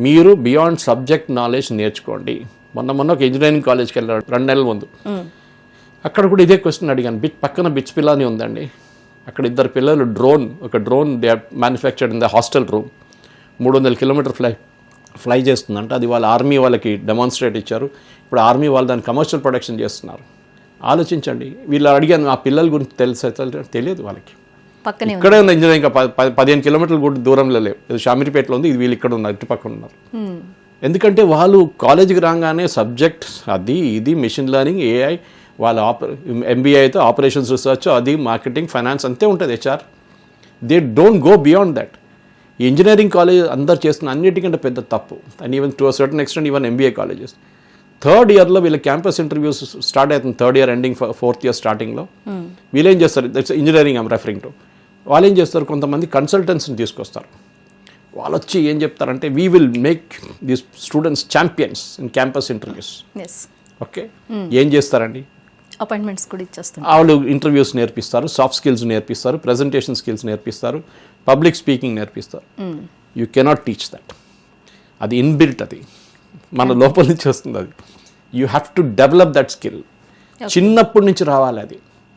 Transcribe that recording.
మీరు beyond subject knowledge నేర్చుకోండి. మొన్న ఒక ఇంజనీరింగ్ కాలేజ్కి వెళ్ళాడు 2 నెలల ముందు. అక్కడ కూడా ఇదే క్వశ్చన్ అడిగాను. పక్కన బిట్స్ పిల్ల అని ఉందండి. అక్కడ 2 పిల్లలు ఒక drone they are manufactured in the hostel room. 300 kilometre fly చేస్తుందంట. అది వాళ్ళ ఆర్మీ వాళ్ళకి డెమాన్స్ట్రేట్ ఇచ్చారు. ఇప్పుడు ఆర్మీ వాళ్ళు దాన్ని కమర్షియల్ ప్రొడక్షన్ చేస్తున్నారు. ఆలోచించండి. వీళ్ళు అడిగాను ఆ పిల్లల గురించి తెలియదు వాళ్ళకి. ఇక్కడే ఉంది ఇంజనీరింగ్ 15 కిలోమీటర్ల కూడా దూరంలో లేవు. ఇది షామీర్పేటలో ఉంది. ఇది వీళ్ళు ఇక్కడ ఉన్నారు, ఇటు పక్కన ఉన్నారు. ఎందుకంటే వాళ్ళు కాలేజీకి రాగానే సబ్జెక్ట్ అది ఇది మిషన్ లెర్నింగ్, ఏఐ, వాళ్ళ ఎంబీఏ అయితే ఆపరేషన్స్ రీసెర్చ్, అది మార్కెటింగ్, ఫైనాన్స్ అంతే ఉంటుంది. HR they don't go beyond that. ఈ ఇంజనీరింగ్ కాలేజ్ అందరు చేస్తున్న అన్నిటికంటే పెద్ద తప్పు. And even to a certain extent even MBA colleges. 3rd ఇయర్లో వీళ్ళ క్యాంపస్ ఇంటర్వ్యూస్ స్టార్ట్ అవుతుంది. 3rd year ending 4th year స్టార్టింగ్లో వీళ్ళు ఏం చేస్తారు? That's engineering I'm referring to. వాళ్ళు ఏం చేస్తారు? కొంతమంది కన్సల్టెంట్స్ని తీసుకొస్తారు. వాళ్ళు వచ్చి ఏం చెప్తారంటే we will make these students champions in campus interviews. Okay, ఏం చేస్తారండి? అపాయింట్మెంట్స్ కూడా ఇచ్చేస్తారు. వాళ్ళు ఇంటర్వ్యూస్ నేర్పిస్తారు, సాఫ్ట్ స్కిల్స్ నేర్పిస్తారు, ప్రజెంటేషన్ స్కిల్స్ నేర్పిస్తారు, పబ్లిక్ స్పీకింగ్ నేర్పిస్తారు. You cannot teach that. అది ఇన్బిల్ట్, అది మన లోపల నుంచి వస్తుంది. అది you have to develop that skill. చిన్నప్పటి నుంచి రావాలి అది.